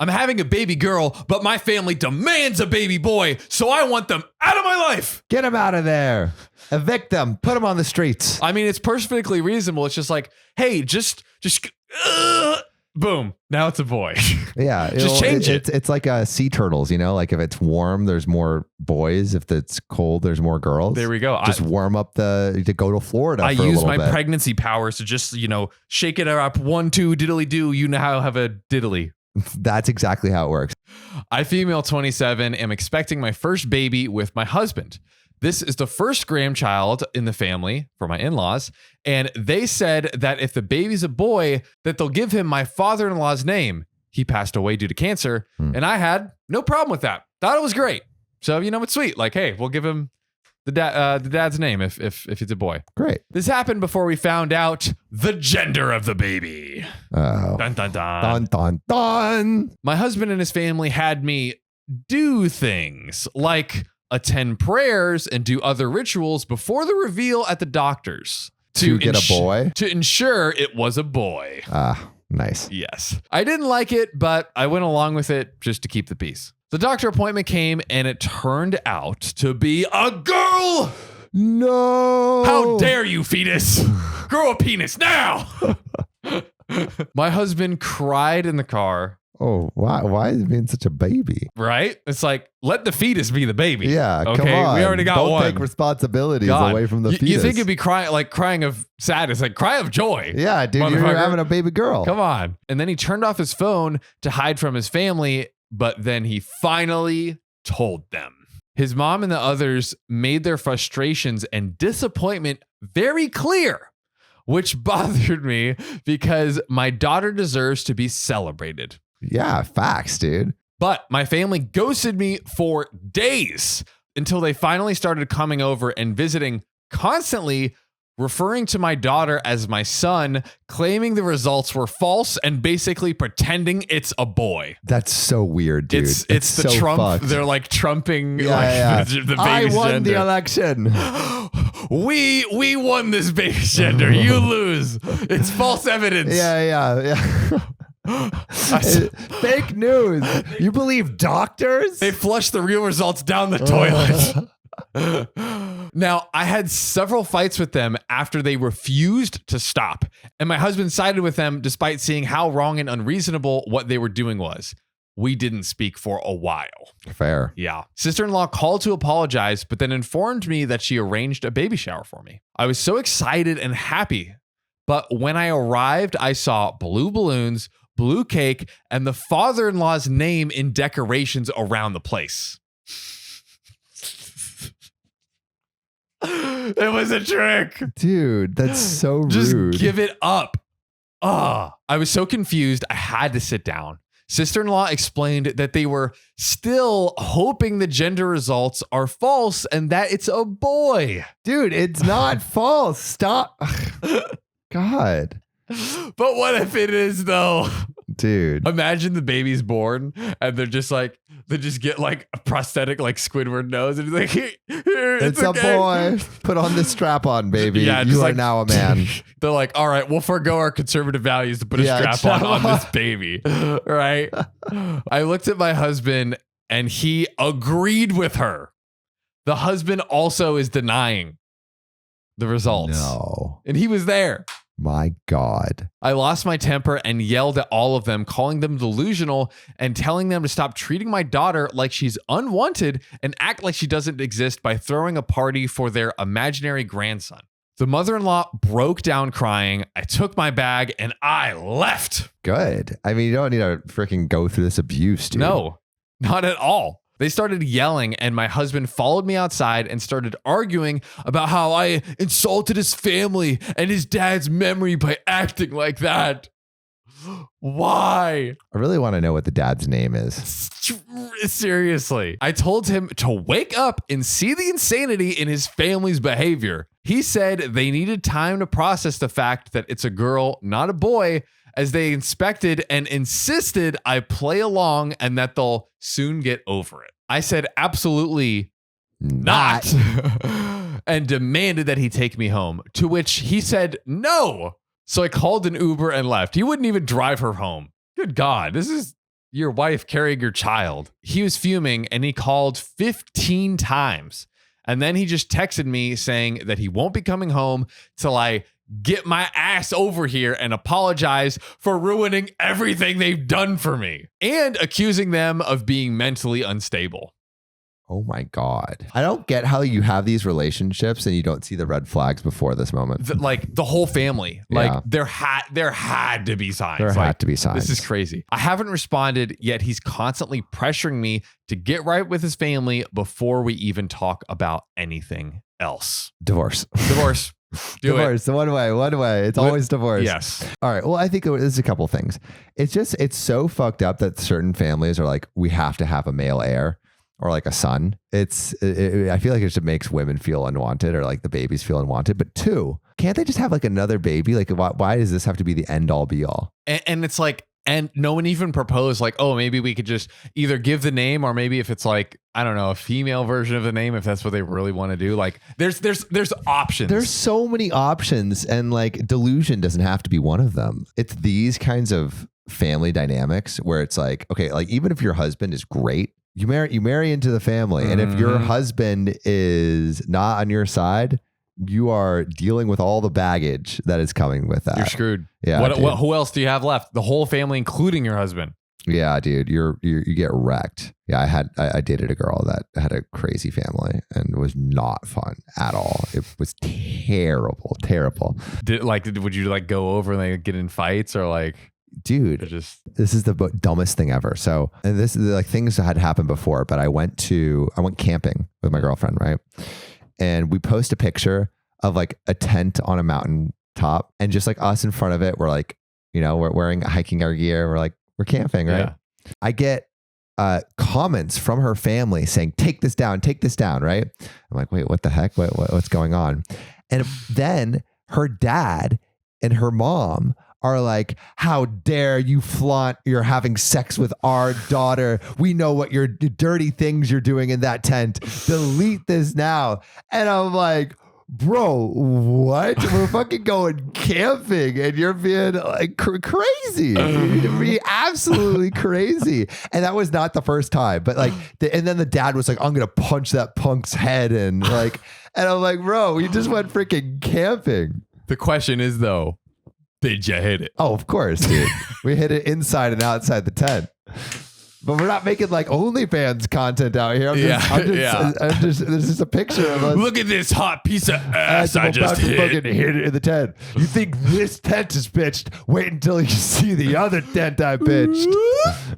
I'm having a baby girl, but my family demands a baby boy, so I want them out of my life. Get them out of there. Evict them. Put them on the streets. I mean, it's perfectly reasonable. It's just like, hey, just boom. Now it's a boy. Yeah. Just change it. It's like sea turtles, you know, like if it's warm, there's more boys. If it's cold, there's more girls. There we go. Just warm up to go to Florida. I for use a my bit. pregnancy powers to just, shake it up. 1, 2, diddly do. You know how to have a diddly. That's exactly how it works. I, female 27, am expecting my first baby with my husband. This is the first grandchild in the family for my in-laws, and they said that if the baby's a boy, that they'll give him my father-in-law's name. He passed away due to cancer, and I had no problem with that. Thought it was great. So, it's sweet. Like, hey, we'll give him the dad's name if it's a boy. Great. This happened before we found out the gender of the baby. Oh. Dun, dun, dun. Dun, dun, dun. My husband and his family had me do things like attend prayers and do other rituals before the reveal at the doctor's To get a boy? To ensure it was a boy. Ah, nice. Yes. I didn't like it, but I went along with it just to keep the peace. The doctor appointment came and it turned out to be a girl. No. How dare you, fetus? Grow a penis now. My husband cried in the car. Oh, why is it being such a baby? Right? It's like, let the fetus be the baby. Yeah, okay, come on. we already got Don't one. take responsibilities God. away from the fetus. You think it'd be crying of sadness, like cry of joy. Yeah, dude, you're having a baby girl. Come on. And then he turned off his phone to hide from his family, but then he finally told them. His mom and the others made their frustrations and disappointment very clear, which bothered me because my daughter deserves to be celebrated. Yeah, facts, dude. But my family ghosted me for days until they finally started coming over and visiting constantly, referring to my daughter as my son, claiming the results were false and basically pretending it's a boy. That's so weird, dude. It's the so Trump. fucked. They're like trumping Yeah. the I baby's won gender. the election. We won this baby's gender. You lose. It's false evidence. Yeah. Fake news. You believe doctors? They flushed the real results down the toilet. Now, I had several fights with them after they refused to stop, and my husband sided with them despite seeing how wrong and unreasonable what they were doing was. We didn't speak for a while. Fair. Yeah. Sister-in-law called to apologize, but then informed me that she arranged a baby shower for me. I was so excited and happy, but when I arrived, I saw blue balloons, blue cake, and the father-in-law's name in decorations around the place. It was a trick. Dude, that's so Just rude. give it up. I was so confused. I had to sit down. Sister-in-law explained that they were still hoping the gender results are false and that it's a boy. Dude, it's not false. Stop. God. But what if it is though? Dude. Imagine the baby's born and they just get like a prosthetic like Squidward nose and it's like, here, It's a okay. boy. Put on this strap on, baby. Yeah, you just are like- now a man. They're like, all right, we'll forego our conservative values to put a strap on this baby. Right? I looked at my husband and he agreed with her. The husband also is denying the results. No. And he was there. My God. I lost my temper and yelled at all of them, calling them delusional and telling them to stop treating my daughter like she's unwanted and act like she doesn't exist by throwing a party for their imaginary grandson. The mother-in-law broke down crying. I took my bag and I left. Good. I mean, you don't need to freaking go through this abuse, dude. No, not at all. They started yelling and my husband followed me outside and started arguing about how I insulted his family and his dad's memory by acting like that. Why? I really want to know what the dad's name is. Seriously. I told him to wake up and see the insanity in his family's behavior. He said they needed time to process the fact that it's a girl, not a boy, as they inspected and insisted I play along and that they'll soon get over it. I said, absolutely not. And demanded that he take me home, to which he said no. So I called an Uber and left. He wouldn't even drive her home. Good God, this is your wife carrying your child. He was fuming and he called 15 times. And then he just texted me saying that he won't be coming home till I get my ass over here and apologize for ruining everything they've done for me, and accusing them of being mentally unstable. Oh my God. I don't get how you have these relationships and you don't see the red flags before this moment. The whole family, like there had to be signs. There had to be signs. This is crazy. I haven't responded yet. He's constantly pressuring me to get right with his family before we even talk about anything else. Divorce. Divorce. One way. It's always divorce. Yes. All right. Well, I think there's a couple things. It's so fucked up that certain families are like, we have to have a male heir or like a son. I feel like it just makes women feel unwanted, or like the babies feel unwanted. But two, can't they just have like another baby? Like, why does this have to be the end all be all? And it's like, and no one even proposed like, oh, maybe we could just either give the name, or maybe if it's like, I don't know, a female version of the name, if that's what they really want to do. Like there's options. There's so many options, and like delusion doesn't have to be one of them. It's these kinds of family dynamics where it's like, okay, like even if your husband is great, you marry into the family. And if your husband is not on your side, you are dealing with all the baggage that is coming with that. You're screwed. Yeah. Who else do you have left? The whole family, including your husband. Yeah, dude, you get wrecked. Yeah, I dated a girl that had a crazy family and it was not fun at all. It was terrible. Would you like go over and like get in fights, or like? Dude, this is the dumbest thing ever. So, and this is like things that had happened before, but I went camping with my girlfriend, right? And we post a picture of like a tent on a mountain top, and just like us in front of it, we're like, we're wearing hiking our gear. We're like, we're camping, right? Yeah. I get comments from her family saying, take this down, right? I'm like, wait, what the heck? What's going on? And then her dad and her mom are like, how dare you flaunt you're having sex with our daughter. We know what your dirty things you're doing in that tent. Delete this now. And I'm like, bro, what? We're fucking going camping and you're being like crazy. You're being absolutely crazy. And that was not the first time, but like, and then the dad was like, I'm going to punch that punk's head. And I'm like, bro, we just went freaking camping. The question is though, did you hit it? Oh, of course, dude. We hit it inside and outside the tent. But we're not making like OnlyFans content out here. There's just a picture of us. Look at this hot piece of ass I just hit. Fucking hit it in the tent. You think this tent is pitched? Wait until you see the other tent I pitched.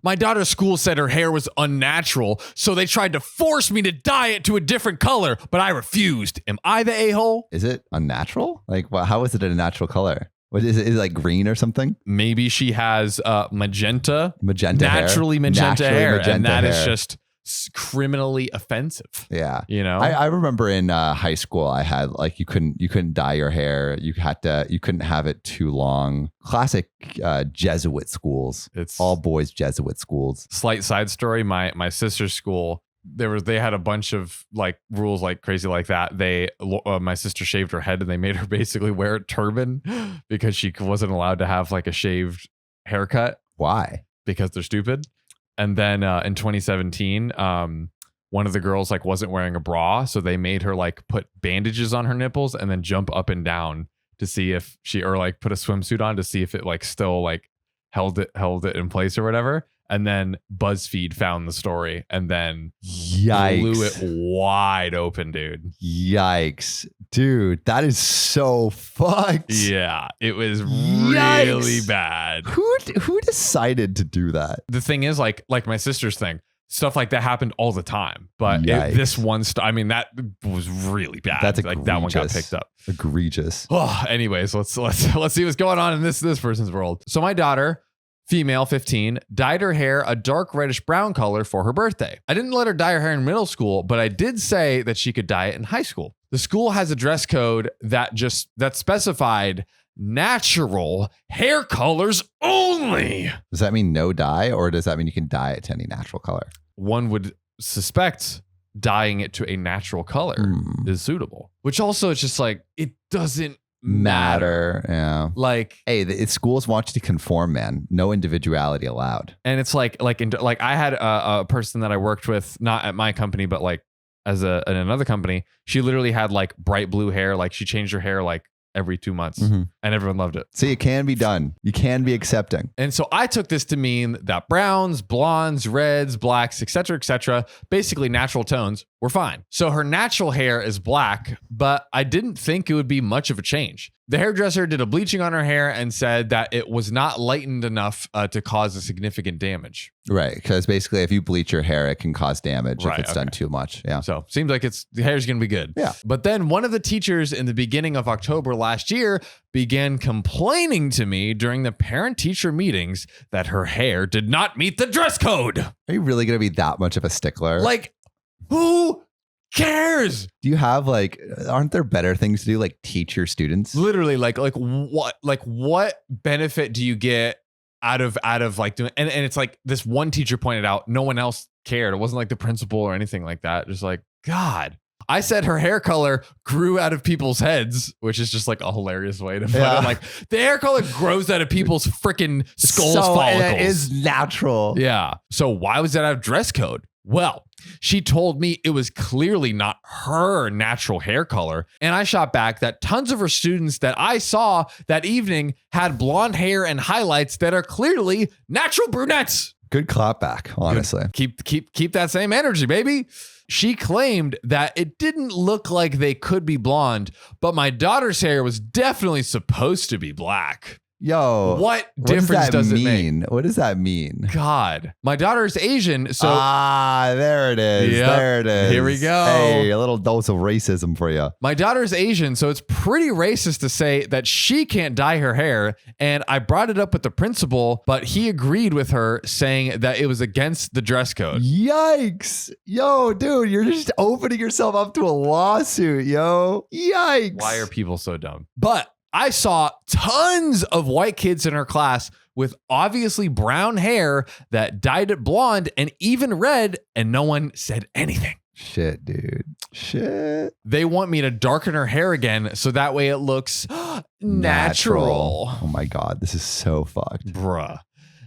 My daughter's school said her hair was unnatural, so they tried to force me to dye it to a different color, but I refused. Am I the a-hole? Is it unnatural? Like, well, how is it a natural color? What is it? Is it like green or something? Maybe she has magenta naturally magenta hair, and that hair is just criminally offensive. Yeah, I remember in high school, I had like you couldn't dye your hair. You couldn't have it too long. Classic Jesuit schools. It's all boys Jesuit schools. Slight side story: my sister's school. They had a bunch of like rules like crazy like that. My sister shaved her head and they made her basically wear a turban because she wasn't allowed to have like a shaved haircut. Why? Because they're stupid. And then in 2017, one of the girls like wasn't wearing a bra, so they made her like put bandages on her nipples and then jump up and down to see if or like put a swimsuit on to see if it like still like held it in place or whatever. And then BuzzFeed found the story and then blew it wide open, dude. Yikes. Dude, that is so fucked. Yeah, it was really bad. Who decided to do that? The thing is, like my sister's thing, stuff like that happened all the time. But this one, that was really bad. That's like that one got picked up. Egregious. Oh, anyways, let's see what's going on in this person's world. So my daughter, female, 15, dyed her hair a dark reddish brown color for her birthday. I didn't let her dye her hair in middle school, but I did say that she could dye it in high school. The school has a dress code that specified natural hair colors only. Does that mean no dye, or does that mean you can dye it to any natural color? One would suspect dyeing it to a natural color is suitable, which also it's just like, it doesn't matter. Yeah. Like, hey, schools want you to conform, man. No individuality allowed. and it's like I had a person that I worked with, not at my company, but like in another company. She literally had like bright blue hair. Like she changed her hair like every 2 months, and everyone loved it. See, it can be done. You can be accepting. And so I took this to mean that browns, blondes, reds, blacks, etc., basically natural tones were fine. So her natural hair is black, but I didn't think it would be much of a change. The hairdresser did a bleaching on her hair and said that it was not lightened enough to cause a significant damage. Right. Because basically, if you bleach your hair, it can cause damage if it's done too much. Yeah. So seems like the hair's going to be good. Yeah. But then one of the teachers in the beginning of October last year began complaining to me during the parent-teacher meetings that her hair did not meet the dress code. Are you really going to be that much of a stickler? Like, who cares? Do you have aren't there better things to do, like teach your students? Literally, what benefit do you get out of like doing? And it's like this one teacher pointed out, no one else cared. It wasn't like the principal or anything like that. Just like, God. I said her hair color grew out of people's heads, which is just like a hilarious way to put it. Like the hair color grows out of people's freaking skulls follicles. It is natural. Yeah. So why was that out of dress code? Well, she told me it was clearly not her natural hair color. And I shot back that tons of her students that I saw that evening had blonde hair and highlights that are clearly natural brunettes. Good clap back, honestly. Keep that same energy, baby. She claimed that it didn't look like they could be blonde, but my daughter's hair was definitely supposed to be black. Yo, what difference does it mean? make? What does that mean? God, my daughter's Asian, so there it is. Yep. There it is. Here we go. Hey, a little dose of racism for you. My daughter's Asian, so it's pretty racist to say that she can't dye her hair. And I brought it up with the principal, but he agreed with her, saying that it was against the dress code. Yikes! Yo, dude, you're just opening yourself up to a lawsuit, yo. Yikes! Why are people so dumb? But I saw tons of white kids in her class with obviously brown hair that dyed it blonde and even red, and no one said anything. Shit, dude. Shit. They want me to darken her hair again so that way it looks natural. Oh my God, this is so fucked. Bruh.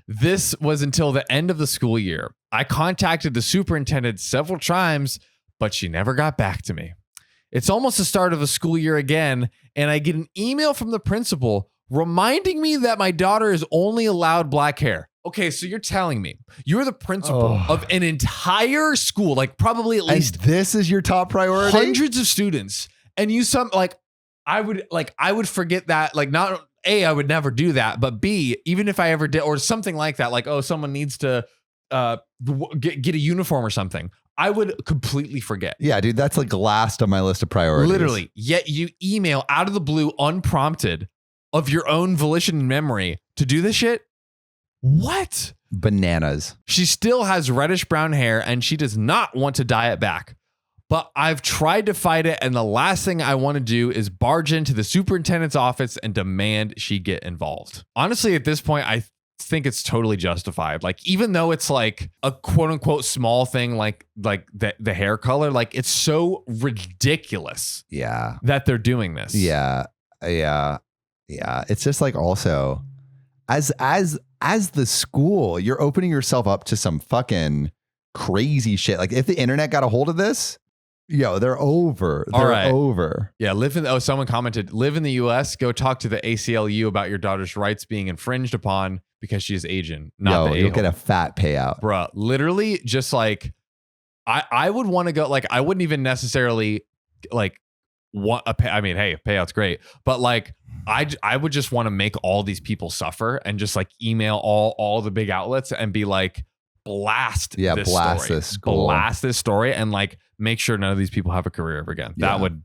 This was until the end of the school year. I contacted the superintendent several times, but she never got back to me. It's almost the start of the school year again, and I get an email from the principal reminding me that my daughter is only allowed black hair. Okay, so you're telling me you're the principal of an entire school, like probably at least and this is your top priority? Hundreds of students, and I would forget that, like, not A, I would never do that, but B, even if I ever did, or something like that, like, oh, someone needs to get a uniform or something, I would completely forget. Yeah, dude, that's like last on my list of priorities. Literally. Yet you email out of the blue, unprompted, of your own volition and memory to do this shit? What? Bananas. She still has reddish brown hair and she does not want to dye it back. But I've tried to fight it, and the last thing I want to do is barge into the superintendent's office and demand she get involved. Honestly, at this point, I think it's totally justified. Like, even though it's like a quote unquote small thing, like the hair color, like, it's so ridiculous. Yeah. That they're doing this. Yeah. It's just like, also as the school, you're opening yourself up to some fucking crazy shit. Like, if the internet got a hold of this, yo, they're over. They're over. Yeah. Someone commented, live in the US, go talk to the ACLU about your daughter's rights being infringed upon because she is Asian. You'll get a fat payout. Bruh, literally, just like, I would want to go, like, I wouldn't even necessarily like want a pay. I mean, hey, payout's great, but like, I would just want to make all these people suffer and just like email all the big outlets and be like, blast this story and like make sure none of these people have a career ever again. Yeah. That would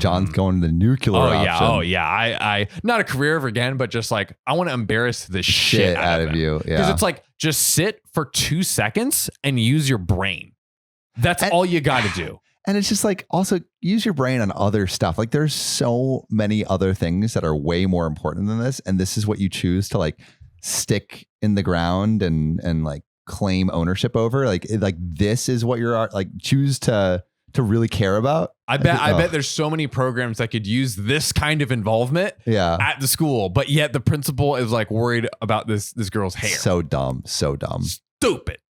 John's going to the nuclear option. Yeah. I not a career ever again, but just like, I want to embarrass the shit out of you. Because it's like, just sit for 2 seconds and use your brain. That's all you got to do. And it's just like, also use your brain on other stuff. Like, there's so many other things that are way more important than this. And this is what you choose to like stick in the ground and like claim ownership over. Like this is what you're like, choose to to really care about. I bet there's so many programs that could use this kind of involvement at the school, but yet the principal is like worried about this girl's hair. So dumb. Stupid.